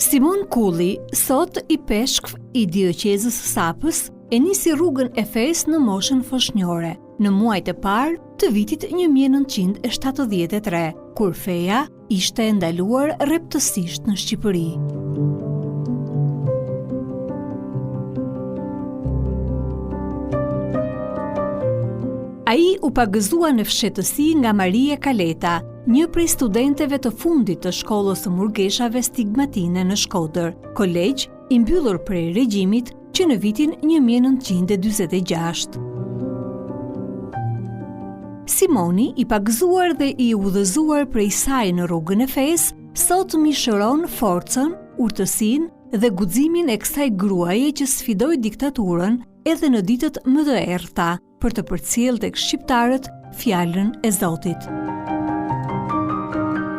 Simon Kulli, sot i peshkv i dioqezës Sapës, e nisi rrugën e fesë në moshën foshnjore, në muajt e parë të vitit 1973, kur feja ishte ndaluar rreptësisht në Shqipëri. Ai u pagëzua në fshetësi nga Maria Kaleta, një prej studenteve të fundit të shkollës së murgeshave stigmatine në Shkodër, kolegj i mbyllur prej regjimit që në vitin 1946. Simoni, i pagëzuar dhe i udhëzuar prej saj në rrugën e fesë, sot mishëron forcën, urtësinë dhe guximin e kësaj gruaje që sfidoi diktaturën edhe në ditët më të errta për të përcjellë tek shqiptarët fjalën e Zotit.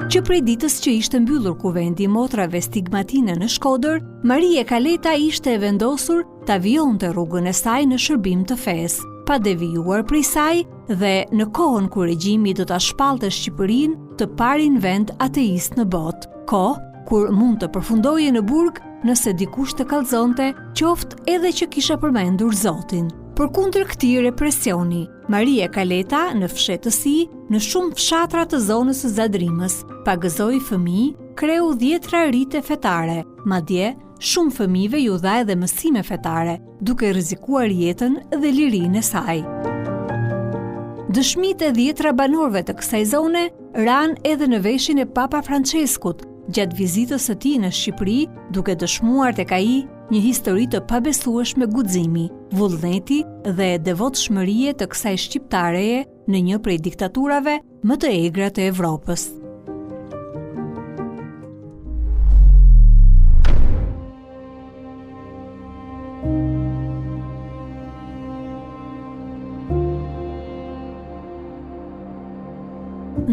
Që prej ditës që ishte mbyllur kuvendi i motrave stigmatine në Shkodër, Maria Kaleta ishte e vendosur ta vijonte rrugën e saj në shërbim të fesë, pa devijuar prej saj dhe në kohën kur regjimi do ta shpallte Shqipërinë të parin vend ateist në botë, kohë kur mund të përfundoje në burg nëse dikush të kallëzonte, qoftë edhe që kisha përmendur Zotin. Përkundër këtij represioni, Maria Kaleta në fshetësi në shumë fshatra të zonës së Zadrimës pagëzoi fëmijë, kreu 10 rite fetare, madje shumë fëmijëve ju dha edhe mësime fetare, duke rrezikuar jetën dhe lirinë e saj. Dëshmitë e 10 banorëve të kësaj zone ran edhe në veshin e Papa Franceskut gjatë vizitës së tij në Shqipëri, duke dëshmuar tek ai një histori të pabesueshme guximi, vullneti dhe devotshmërie të kësaj shqiptareje në një prej diktaturave më të egra të Evropës.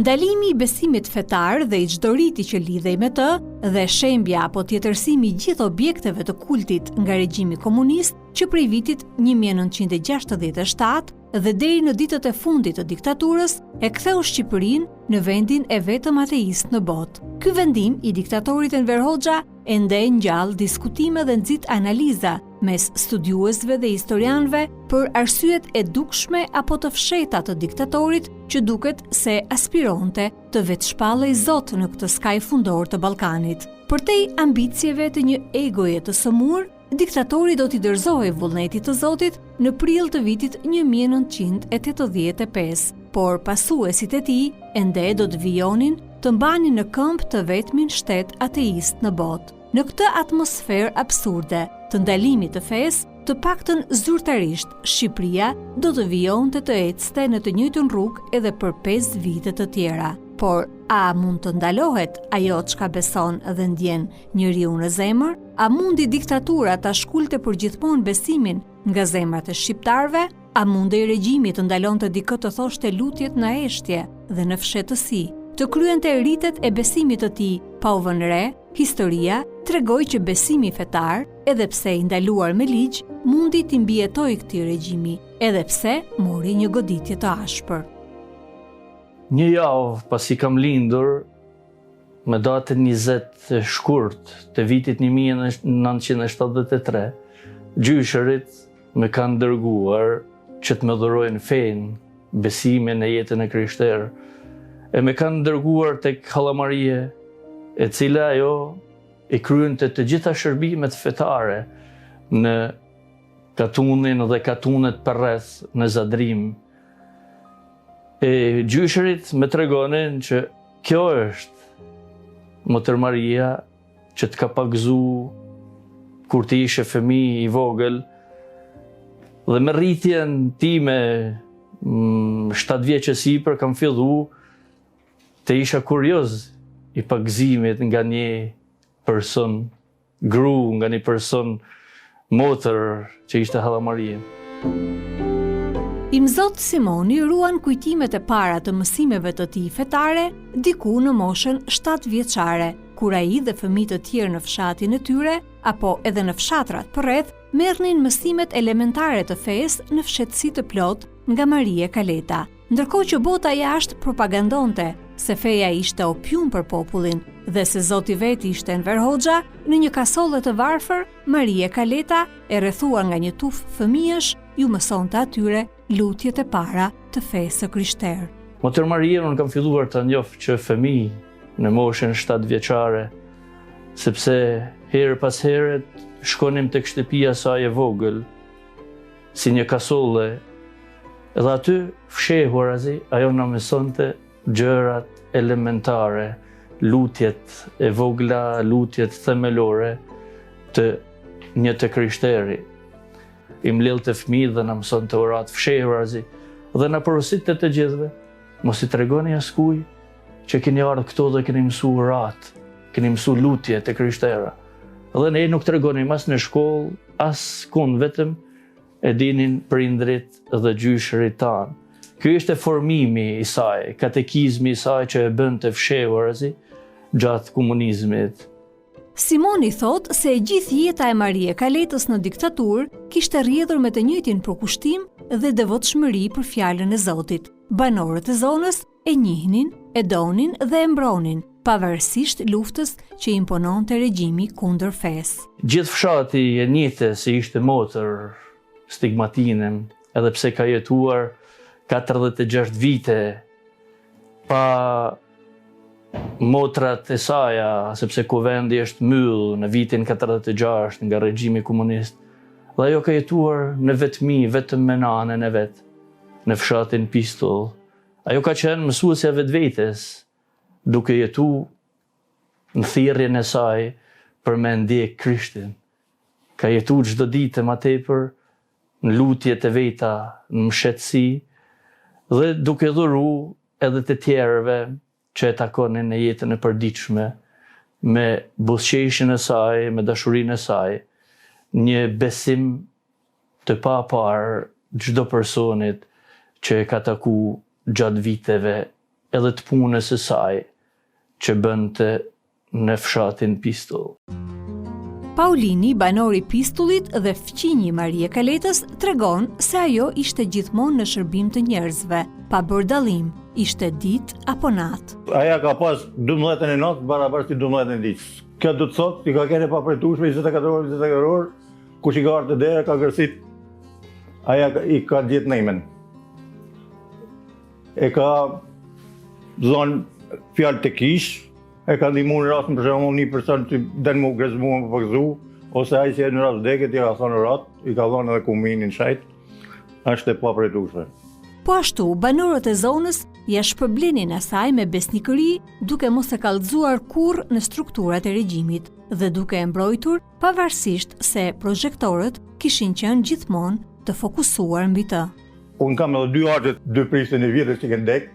Ndalimi i besimit fetar dhe i çdo riti që lidhej me të dhe shembja apo tjetërsimi i gjithë objekteve të kultit nga regjimi komunist që prej vitit 1967 dhe deri në ditët e fundit të diktaturës e ktheu Shqipërinë në vendin e vetëm ateist në botë. Ky vendim i diktatorit Enver Hoxha ende ngjall diskutime dhe nxit analiza mes studiuesve dhe historianëve për arsyet e dukshme apo të fshehta të diktatorit që duket se aspironte të vetshpallej Zot në këtë skaj fundor të Ballkanit. Përtej ambicieve të një egoje të sëmur, diktatori do t'i dorëzohej vullnetit të Zotit në prill të vitit 1985, por pasuesit e tij ende do të vijonin të mbanin në këmbë të vetmin shtet ateist në botë. Në këtë atmosferë absurde të ndalimit të fesë, të paktën zyrtarisht, Shqipëria do të vijonte të ecste në të njëjtën rrugë edhe për 5 vite të tjera. Por a mund të ndalohet ajo çka beson dhe ndjen njeriu në zemër? A mundi diktatura ta shkulte përgjithmonë besimin nga zemrat e shqiptarëve? A mundej regjimi të ndalonte dikë të thoshte lutjet në eshtje dhe në fshetësi, të kryente ritet e besimit të tij pa u vënë re? Historia tregoi që besimi fetar, edhe pse i ndaluar me ligj, mundi t'i mbijetojë këtij regjimi, edhe pse mori një goditje të ashpër. Një javë pasi kam lindur, me datën 20 shkurt të vitit 1973, gjyshërit me kanë dërguar që të më dhurojnë fenë, besimin e jetën e krishterë, e me kanë dërguar tek Hallamarie, e cila ajo i kryente të gjitha shërbimet fetare në katunin dhe katunet përreth në Zadrim. E gjyshërit me tregonin që kjo është Motër Maria që të ka pagëzu kur ti ishe fëmijë i vogël, dhe me rritjen time 7 vjeçës sipër kam fillu të isha kurioz i pagëzimit nga një person gru, nga një person motër që ishte Hallamaria. Imzot Simoni ruan kujtimet e para të mësimeve të tij fetare diku në moshën 7 vjeçare, kur ai dhe fëmijët të tjerë në fshatin e tyre apo edhe në fshatrat përreth merrnin mësimet elementare të fesë në fshetësi të plot nga Maria Kaleta. Ndërkohë që bota jashtë propagandonte se feja ishte opium për popullin dhe se Zoti vet ishte Enver Hoxha, në një kasolle të varfër, Maria Kaleta, e rrethuar nga një tuf fëmijësh, ju mësonte atyre lutjet e para të fesë së krishterë. Motër Maria, unë kam filluar të njoh që fëmijë në moshën 7 vjeçare, sepse herë pas herët shkonim tek shtëpia saj e vogël, si një kasolle, edhe aty fshehur ajo na mësonte gjërat elementare, lutjet e vogla, lutjet themelore të një të krishteri. I mbledhte fëmijë dhe na mësonte orat fshehur dhe na porositte të gjithëve, mos i tregoni askujt që keni ardhur këtu dhe keni mësuar orat, keni mësuar lutje të krishtera. Dhe ne nuk tregonim as në shkollë, as kun, vetëm e dinin prindrit dhe gjyshërit tanë. Ky ishte formimi i saj, katekizmi i saj që e bënte fshehur gjatë komunizmit. Simoni thot se e gjithë jeta e Marie Kaletës në diktaturë kishte rrjedhur me të njëjtin përkushtim dhe devotshmëri për fjalën e Zotit. Banorët e zonës e njihnin, e donin dhe e mbronin, pavarësisht luftës që impononte regjimi kundër fesë. Gjithë fshati e njihte se ishte motër stigmatinen, edhe pse ka jetuar 46 vite pa motrat e saja, sepse kuvendi është myll në vitin 46 nga regjimi komunist. Dhe ajo ka jetuar në vetmi, vetëm me nanën e vet, në fshatin Pistull. Ajo ka qenë mësuesja e vetvetes, duke jetu në thirrjen e saj për me ndjek Krishtin. Ka jetu çdo ditë më tepër në lutjet e veta, në mshetësi, dhe duke dhuru edhe të tjerëve që e takonin në jetën e përditshme, me buzëqeshjen e saj, me dashurinë e saj, një besim të papar çdo personit që e ka taku gjatë viteve, edhe të punës së saj që bënte në fshatin Pistull. Paulini, banori Pistullit dhe fëqinji Marie Kaletës, tregon se ajo ishte gjithmonë në shërbim të njerëzve, pa bërë dallim, ishte ditë apo natë. Aja ka pas 12 e natë barabartë si 12 e ditës. Kjo do të thotë, i ka kene pa pretueshme 24 orë, kush i ka ardhur te dera ka gërsit, aja i ka gjetë nejmen. E ka zonë fjalë të kish, e ka ndihmu në rastin për shembull një person që den mu gëzmu më përgëzu, ose ai që në rast vdekjet i ka thonë rat, i ka thonë edhe kuminin shajt, është e papretueshme. Po ashtu, banorët e zonës ja shpërblenin asaj me besnikëri, duke mos e kallëzuar kurrë në strukturat e regjimit dhe duke e mbrojtur pavarësisht se projektorët kishin qenë gjithmonë të fokusuar mbi të. Unë kam edhe 2 artët, 2 pristën e vjetës që kanë dek.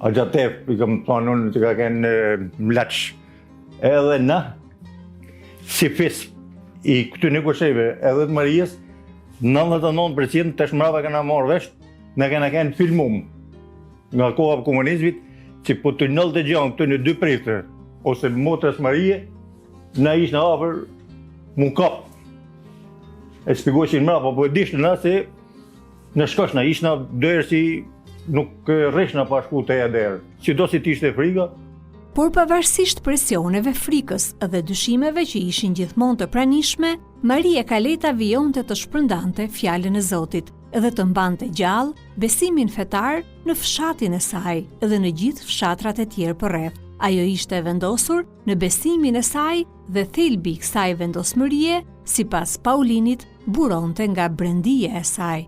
A gjatef, i kam thonë unë që ka kënë mlaqë. Edhe na, si fis i këty në kosheve, edhe të Marijës, 99% të shmrava këna marrë vesh, në këna kënë filmum nga koha për komunizmit, që po të nëllë të gjangë të në 2 pristër, ose motrës Marije, na ishë në afer mund kap. E shpigoshin mrapa, po e dishtë na se në shkoshna, ishë na dërë si nuk rreshna pa shku të jaderë, që do si t'ishte frika. Por pavarësisht presioneve, frikës dhe dyshimeve që ishin gjithmonë të pranishme, Maria Kaleta vijonte të shpërndante fjalën e Zotit dhe të mbante gjallë besimin fetar në fshatin e saj dhe në gjithë fshatrat e tjerë përreth. Ajo ishte vendosur në besimin e saj dhe thelbi i kësaj vendosmërie, sipas Paulinit, buronte nga brendia e saj.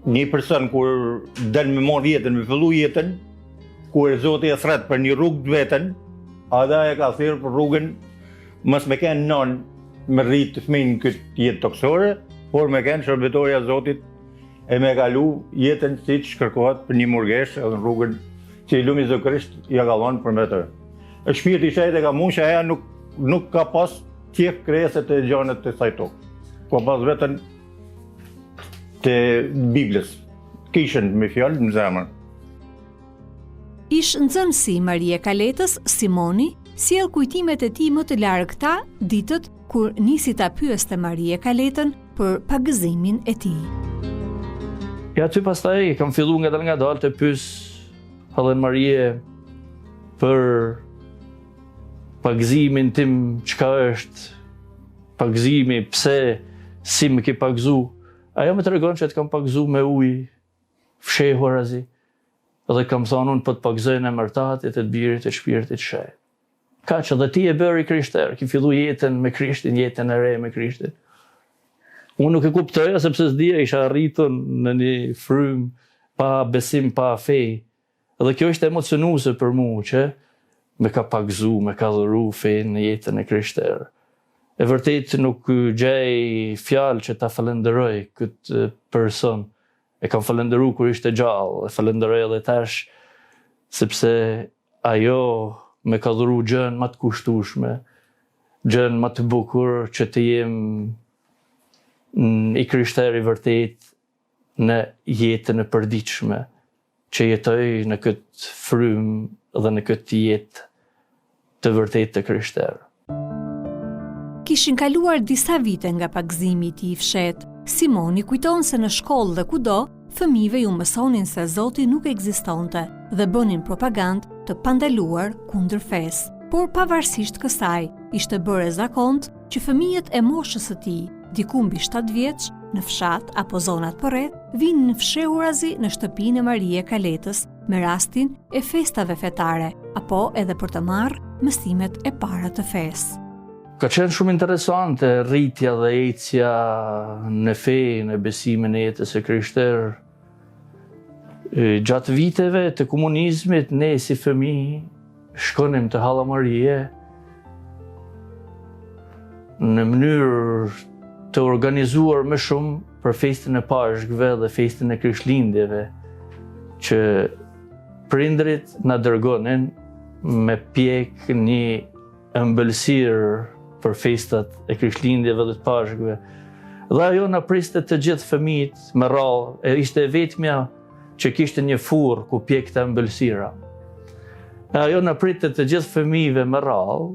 Një person kur del me marrë jetën, me fillu jetën, kur Zoti e thret për një rrugë të vetën, edhe aja ka thirrë për rrugën mos me kenë non me rritë fëmijën këtë jetë toksore, por me kenë shërbetoria e Zotit e me kalu jetën siç kërkohet për një murgesh edhe në rrugën që i lumi Zot Krisht ja ka dhënë për me të. E shpirti i shejtë ka mundë që aja nuk ka pas qef krijeset e gjanet të saj tokë. Ka pas vetën të Biblës, kishën me fjalë në zemër. Ish nxënësi Marie Kaletës, Simoni, sjell kujtimet e tij më të largëta ditët kur nisi ta pyeste Marie Kaletën për pagëzimin e tij. Ja aty pastaj kam filluar nga dalë të pyes Hallën Marie, për pagëzimin tim, çka është pagëzimi, pse, si më ke pagëzu. Ajo më tregon që të kam pagëzu me ujë, fshehur azi. Dhe kam thonë unë po të pagëzoj në emërtatit e të birit e shpirtit sheh. Ka që dhe ti e bëri krishter, ki fillu jetën me Krishtin, jetën e re me Krishtin. Unë nuk e kuptoja sepse s'dija, isha arritur në një frym pa besim, pa fe. Dhe kjo është emocionuese për mua që me ka pagëzu, me ka dhuru fen në jetën e krishterë. E vërtet nuk gjej fjalë që ta falenderoj këtë person. E kam falenderu kur ishte gjallë, e falenderoj edhe tash, sepse ajo me ka dhuru gjën më të kushtueshme, gjën më të bukur që të jem i krishteri vërtet në jetën e përditshme, që jetoj në këtë frym dhe në këtë jetë të vërtet të krishterë. Kishin kaluar disa vite nga pagëzimi i tij i fshet. Simoni kujton se në shkollë dhe kudo, fëmijëve ju mësonin se Zoti nuk ekzistonte dhe bënin propagandë të pandaluar kundër fesë. Por pavarësisht kësaj, ishte bërë zakont që fëmijët e moshës së tij, diku mbi 7 vjeç, në fshat apo zonat përreth, vinë në fshehurazi në shtëpinë e Marie Kaletës me rastin e festave fetare, apo edhe për të marrë mësimet e para të fesë. Ka qenë shumë interesante rritja dhe ecja në fe, në besimin e jetës e krishterë. Gjatë viteve të komunizmit, ne si fëmijë shkonim të Halla Marie në mënyrë të organizuar më shumë për festin e Pashkëve dhe festin e Krishtlindjeve, që prindrit na dërgonin me pjek një ëmbëlsirë për festat e Krishtlindjeve dhe të Pashkëve. Dhe ajo na priste të gjithë fëmijët me radhë, e ishte e vetmja që kishte një furrë ku pjekte ëmbëlsira. Ajo na pritte të gjithë fëmijëve me radhë,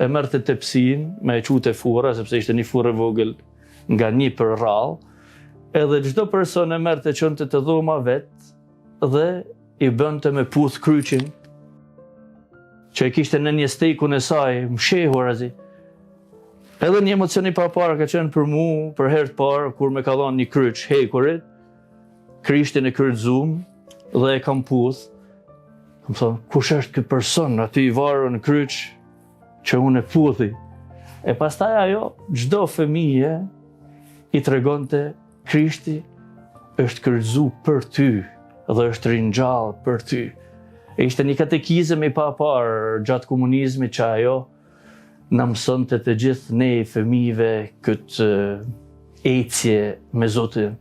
e merrte tepsinë me e quajte furra, sepse ishte një furrë e vogël nga një për radhë, edhe çdo person e merrte çonte të dhoma vet dhe i bënte me puth kryqin që e kishte në një stekun e saj, mshehur azi. Edhe një emocion i parë ka qenë për mua, për herë të parë, kur me ka dhënë një kryq hekurit, Krishtin e kryqëzuar dhe e kam puth. Kam thonë, kush është ky person aty i varur në kryq që unë e puthi? E pastaj ajo, çdo fëmijë i tregonte Krishti është kryqëzuar për ty dhe është ringjallë për ty. E ishte një katekizëm i parë gjatë komunizmit që ajo na mësonte të gjithë ne fëmijëve këtë ecje me Zotin.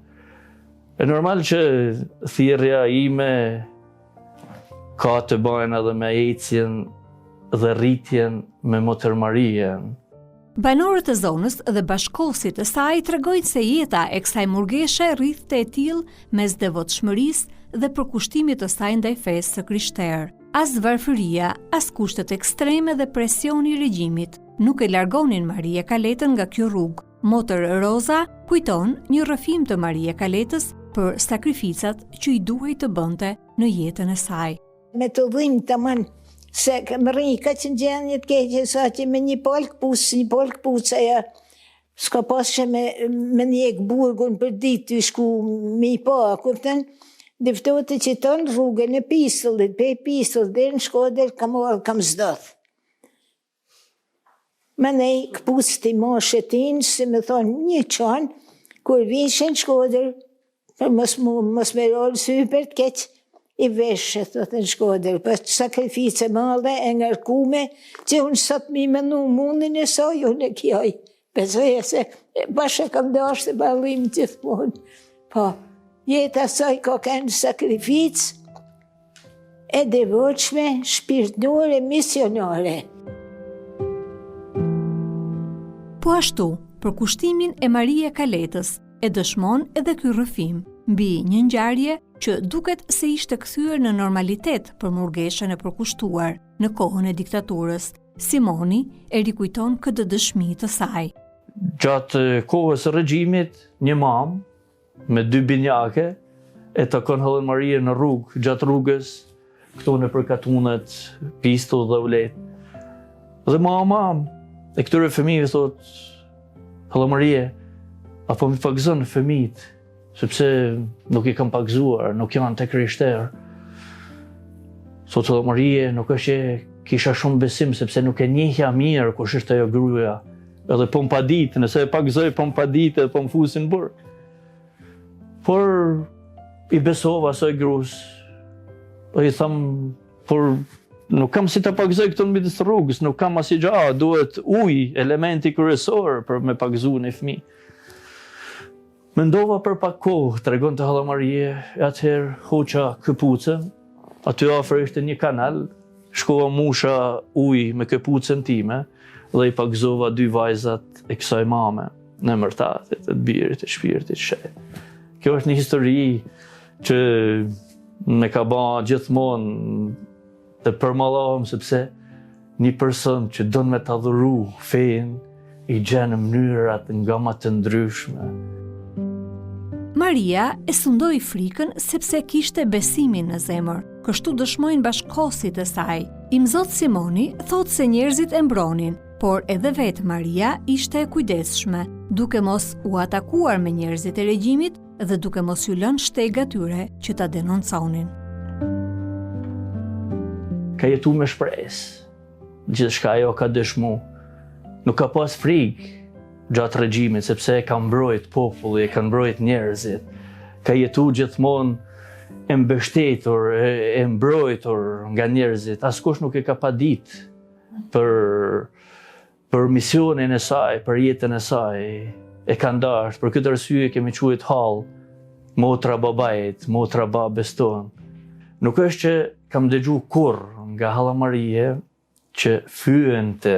E normal që thirrja ime ka të bëjnë edhe me ecjen dhe rritjen me Motër Marien. Banorët e zonës dhe bashkosit e saj tregojnë se jeta e kësaj murgeshe rrithte e tillë mes devotshmërisë dhe përkushtimit të saj ndaj fesë së krishterë. As varfëria, as kushtet ekstreme dhe presioni i regjimit nuk e largonin Marie Kaletën nga kjo rrugë. Motër Roza kujton një rrëfim të Marie Kaletës për sakrificat që i duhej të bënte në jetën e saj. Me të dhimë të manë, se më rri ka që në gjenjë të keqe, sa që me një palë këpusë, ja, s'ka pas që me njek burgun për ditë të shku mi pa, kupten, dëftote që tonë rrugën e pistullit, pe pistullit, dhe në Shkodër kam zdath. Me nej këpusë të ma shetinë, se me thonë një qanë, kur vishë në Shkodër, për mos me rollë syper të keqë, i veshë, thotë në Shkodër, për sakrifice madhe e ngarkume, që unë sot mi menu mundin e soj, unë e kjoj. Besoj e se bashkë kam dashtë të balim gjithmonë. Po, jeta soj ka kanë sakrificë e devotshme, shpirtnore, misionare. Po ashtu, për kushtimin e Marie Kaletës e dëshmon edhe ky rrëfim, mbi një ngjarje që duket se ishte kthyer në normalitet për murgeshën e përkushtuar në kohën e diktaturës. Simoni e rikujton këtë dëshmi të saj. Gjatë kohës së regjimit, një mamë me 2 binjake e takon Hallën Marie në rrugë, gjatë rrugës, këto në për katunet, pistull dhe ulet. Dhe mama e këtyre fëmijëve thot, Halla Marie, apo mi pagëzon fëmijët, sepse nuk i kam pagëzuar, nuk janë të krishterë. Thot Halla Marie, nuk është që kisha shumë besim, sepse nuk e njehja mirë kush është ajo gruaja. Edhe po më pa ditë, nëse e pagëzoj po më pa ditë edhe po më fusin burg. Por i besova asoj grus. I tham, por nuk kam si të pagëzoj këto në midis rrugës, nuk kam asnjë gjë, duhet ujë, elementi kryesor për me pagëzu një fëmijë. Mendova për pak kohë, tregon të Halla Marie, atëherë hoqa këpucën, aty afër ishte një kanal, shkova musha ujë me këpucën time dhe i pagëzova 2 vajzat e kësaj mame, në emërtatit, të birit, të shpirtit, shej. Kjo është një histori që me ka ba gjithmonë të përmallohëm, sepse një person që don me ta dhuru fen i gjen në mënyrat nga më të ndryshme. Maria e sundoi frikën sepse kishte besimin në zemër, kështu dëshmojnë bashkëkohësit e saj. Imzot Simoni thot se njerëzit e mbronin, por edhe vetë Maria ishte e kujdesshme, duke mos u atakuar me njerëzit e regjimit dhe duke mos ju lënë shteg atyre që ta denonconin. Ka jetu me shpresë, gjithçka ajo ka dëshmu. Nuk ka pas frikë gjatë regjimit, sepse e ka mbrojt populli, e ka mbrojt njerëzit. Ka jetu gjithmonë e mbështetur, e mbrojtur nga njerëzit. Askush nuk e ka padit për misionin e saj, për jetën e saj. E ka ndasht, për këtë arsye kemi quajt hall, motra babait, motra babes tonë. Nuk është që kam dëgju kurrë nga Halla Marie që fyen të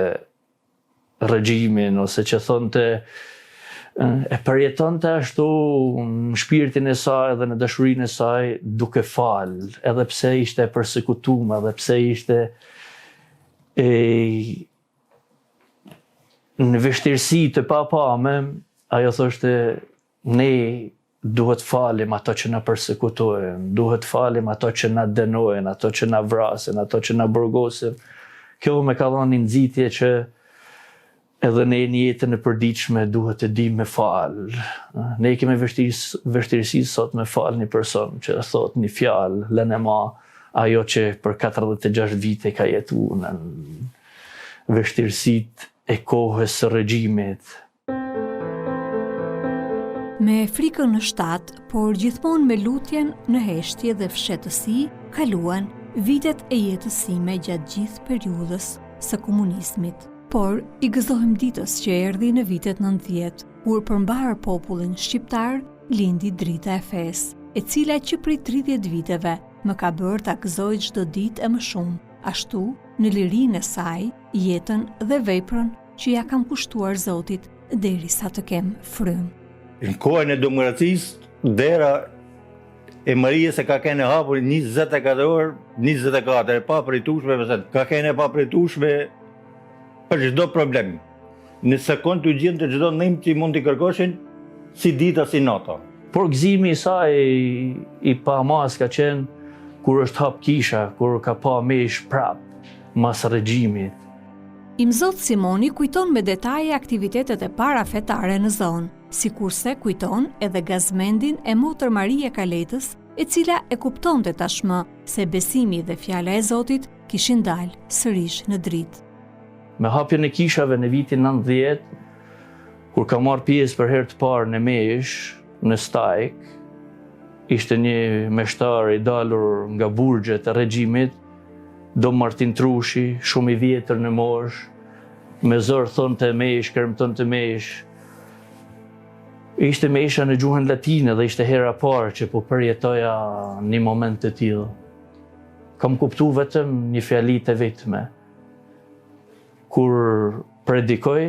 regjimin, ose që thonte e përjetonte ashtu në shpirtin e saj dhe në dashurinë e saj duke fal, edhe pse ishte e përsekutuar, edhe pse ishte në vështirësi të papame, ajo thoshte ne duhet falim ato që na përsekutojnë, duhet falim ato që na dënojnë, ato që na vrasin, ato që na burgosin. Kjo me ka dhënë një nxitje që edhe ne në jetën e përditshme duhet të dim me fal. Ne kemi vështirësi sot me fal një person që thot një fjalë, lënë ma ajo që për 46 vite ka jetuar në vështirësitë e kohës së regjimit. Me frikën në shtat, por gjithmonë me lutjen në heshtje dhe fshetësi, kaluan vitet e jetës sime gjatë gjithë periudhës së komunizmit. Por i gëzohem ditës që erdhi në vitet 90, kur përmbar popullin shqiptar lindi drita e fesë, e cila që prej 30 viteve më ka bërë ta gëzoj çdo ditë e më shumë, ashtu në lirinë e saj, jetën dhe veprën që ja kam kushtuar Zotit derisa të kem frymë. Në kohën e demokracisë, dera e Marijës e ka kene hapur 24 orë, 24 e pa pritueshme, ka kene pa pritueshme për çdo problem. Në sekond të gjithë të çdo ndihmë që mund t'i kërkoshin, si dita si nata. Por gëzimi i saj i pa mas ka qenë kur është hap kisha, kur ka pa mesh prap mas regjimit. Imzot Simoni kujton me detaje aktivitetet e para fetare në zonë, sikurse kujton edhe gazmendin e motër Marie Kaletës, e cila e kuptonte tashmë se besimi dhe fjala e Zotit kishin dalë sërish në dritë. Me hapjen e kishave në vitin 90, kur ka marrë pjesë për herë të parë në Mesh, në Stajk, ishte një meshtar i dalur nga burgjet e regjimit, Dom Martin Trushi, shumë i vjetër në mosh, me zor thonte Mesh, kërmtonte Mesh. Ishte Mesha në gjuhën latine dhe ishte hera parë që po përjetoja një moment të tillë. Kam kuptu vetëm një fjali të vetme. Kur predikoj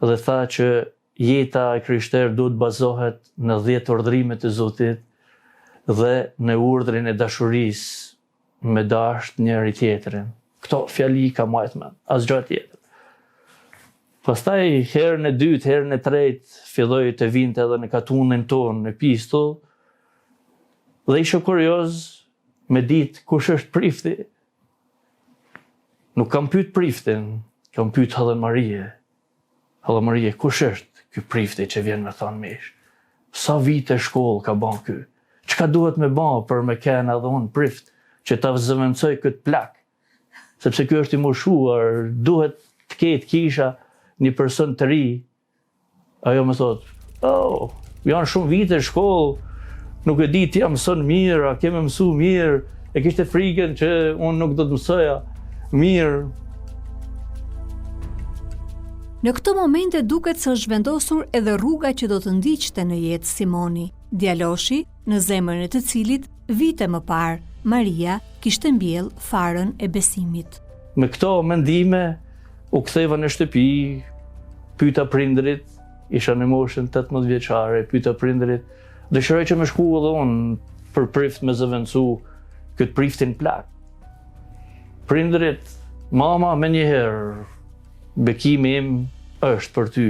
dhe tha që jeta e krishter duhet bazohet në 10 urdhrimet e Zotit dhe në urdhrin e dashurisë me dasht njëri tjetrin. Këto fjali ka majtë me, asgjë tjetër. Pastaj herën e dytë, herën e tretë, filloi të vinte edhe në katunin tonë, në pistull, dhe ishe kurioz me ditë kush është prifti. Nuk kam pyet priftin, kam pyet Hallën Marie. Hallë Marie, kush është ky prifti që vjen me thonë mish? Sa vite shkollë ka ban ky? Çka duhet me ban për me kenë edhe unë prift që ta zëvendësoj këtë plak? Sepse ky është i moshuar, duhet të ketë kisha një person të ri. Ajo më thot, janë shumë vite shkollë, nuk e di ti jam mëson mirë, a kemë mësu mirë, e kishte frikën që unë nuk do të mësoja mirë. Në këto momente duket se është vendosur edhe rruga që do të ndiqte në jetë Simoni, djaloshi në zemrën e të cilit vite më parë Maria kishte mbjell farën e besimit. Me këto mendime u ktheva në shtëpi, pyeta prindrit, isha në moshën 18 vjeçare, pyeta prindrit, dëshiroj që më shku edhe unë për prift me zëvendësu këtë priftin plak. Prindrit, mama me njëherë, bekimi im është për ty,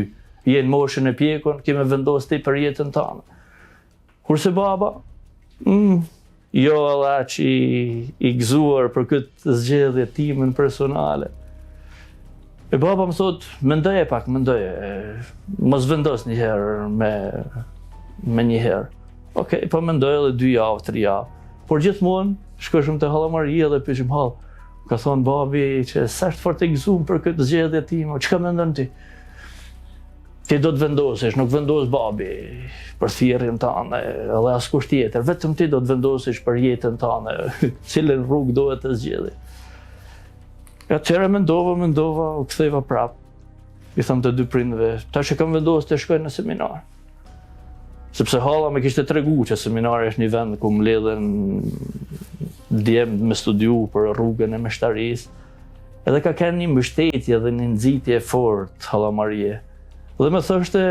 je në moshën e pjekun, keme vendos ti për jetën tënde. Kurse baba, jo edhe që i gëzuar për këtë zgjedhje timën personale. E baba më thot, mendoje pak, mos vendos njëherë me njëherë. Okej, po mendoj edhe 2 javë, 3 javë. Por gjithmonë, shkoshëm të Hallë Maria dhe pyeshim Hallë, ka thonë babi që sa është fort e gëzuar për këtë zgjedhje time, çka mendon ti? Ti do të vendosesh, nuk vendos babi për thirrjen tënde, edhe askush tjetër, vetëm ti do të vendosesh për jetën tënde, cilën rrugë duhet të zgjedhë. Atëherë mendova, u ktheva prap. I tham të dy prindve, tash e kam vendosur të shkoj në seminar. Sepse Halla më kishte treguar që seminari është një vend ku mbledhen djemt me studiu për rrugën e meshtarisë. Edhe ka kanë një mbështetje dhe një nxitje fort Halla Marie. Dhe më thoshte,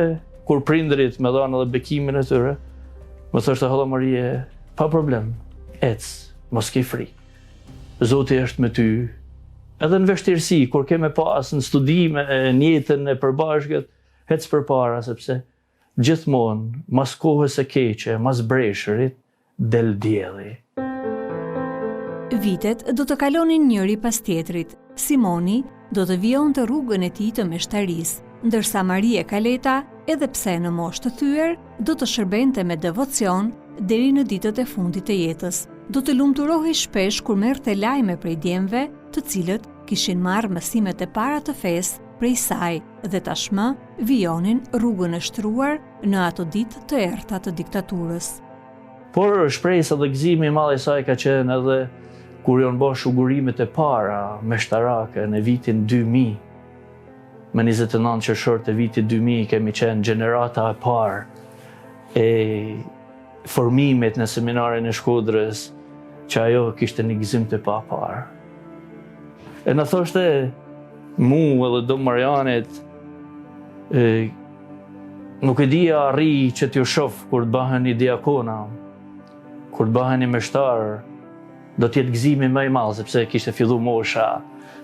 kur prindrit me dhanë edhe bekimin e tyre, më thoshte Halla Marie, pa problem, ec, mos ke frikë. Zoti është me ty. Edhe në vështirësi, kur keme pas në studime, në jetën e përbashkët, hec përpara, sepse gjithmonë, mas kohës e keqe, mas breshërit, del dielli. Vitet do të kalonin njëri pas tjetrit. Simoni do të vijonte rrugën e tij të meshtarisë, ndërsa Maria Kaleta, edhe pse në moshë të thyer, do të shërbente me devocion deri në ditët e fundit të jetës. Do të lumturohej shpesh kur merrte lajme prej djemve, të cilët kishin marrë mësimet e para të fesë prej saj dhe tashmë vijonin rrugën e shtruar në ato ditë të errta të diktaturës. Por shpresa dhe gëzimi i madh i saj ka qenë edhe kur janë bërë shugurimet e para meshtarake në vitin 2000. Me 29 qershor të vitit 2000 kemi qenë gjenerata e parë e formimit në seminarin e Shkodrës, që ajo kishte një gëzim të pa parë. E në thoshte mu edhe do Marianit, nuk e dija arri që t'ju shof kur të bahen një diakona, kur të bahen një meshtar, do t'jetë gëzimi më i madh, sepse kishte fillu mosha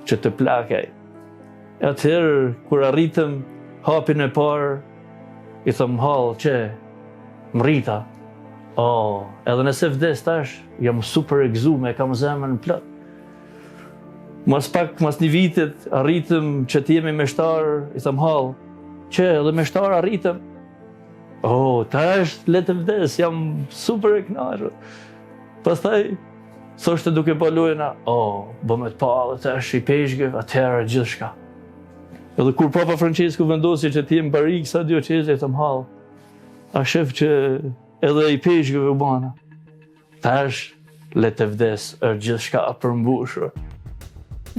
që të plakej. E atëherë, kur arritëm hapin e parë, i thëm Hall që më rrita. Edhe nëse vdes tash, jam super e gëzuar, kam zemrën plot. Mas një vitit arritëm që t'jemi meshtar, i thëm Hall që edhe meshtar arritëm. Tash le të vdes, jam super e kënaqur. Pastaj thoshte duke pa lujna, bëmë të pa dhe tash i peshgë, atëherë gjithçka. Edhe kur Papa Francesku vendosi që t'jem barik sa dioqeze, i thëm Hall, a shef që edhe i peshgëve u bana. Tash le të vdes, është gjithçka përmbushur.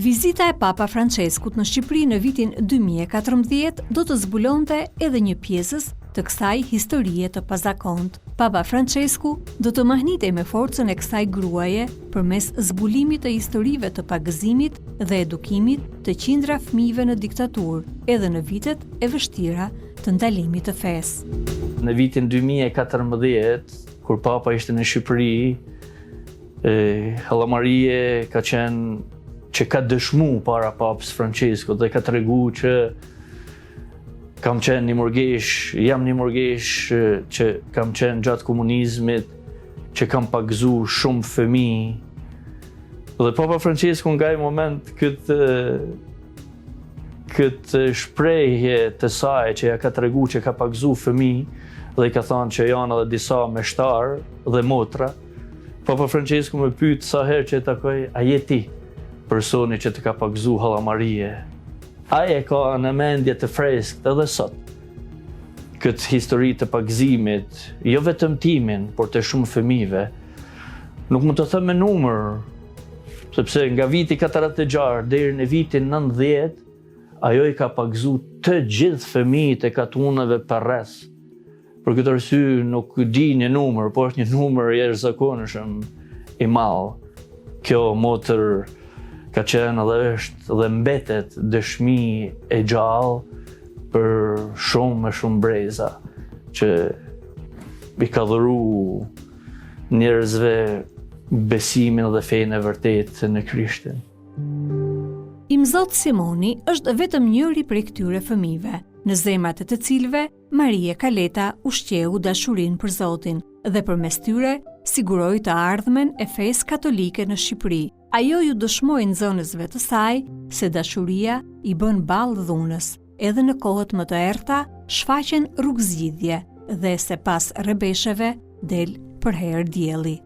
Vizita e Papa Franceskut në Shqipëri në vitin 2014 do të zbulonte edhe një pjesës të kësaj historie të pazakont. Papa Francesku do të mahnitej me forcën e kësaj gruaje përmes zbulimit të historive të pagëzimit dhe edukimit të qindra fëmijëve në diktaturë, edhe në vitet e vështira të ndalimit të fesë. Në vitin 2014, kur Papa ishte në Shqipëri, Halla Marie ka qenë që ka dëshmu para Papës Francesku dhe ka tregu që kam qenë një mërgesh, jam një mërgesh që kam qenë gjatë komunizmit, që kam pagëzu shumë fëmijë Dhe Papa Francisku nga i moment këtë shprehje të saj që ja ka tregu që ka pagzu fëmijë dhe i ka thënë që janë edhe disa meshtar dhe motra, Papa Francisku më pyet sa herë që e takoj, a je ti personi që të ka pagzu hallamarie? Ai e ka në mendje të freskët edhe sot këtë histori të pagëzimit, jo vetëm timin, por të shumë fëmijëve. Nuk mund të them me numër, sepse nga viti 46 deri në vitin 90, ajo i ka pagëzu të gjithë fëmijët e katunave përreth. Për këtë arsye nuk di një numër, po është një numër i jashtëzakonshëm i madh. Kjo motër ka qenë dhe është dhe mbetet dëshmi e gjallë për shumë breza që i ka dhuru njerëzve besimin dhe fenë e vërtetë në Krishtin. Imzot Simoni është vetëm njëri prej këtyre fëmijëve, në zemrat e të cilëve Maria Kaleta ushqeu dashurinë për Zotin dhe përmes tyre siguroi të ardhmen e fesë katolike në Shqipëri. Ajo ju dëshmoi nxënësve të saj se dashuria i bën ballë dhunës, edhe në kohët më të errta shfaqen rrugëzgjidhje dhe se pas rrebesheve del përherë dielli.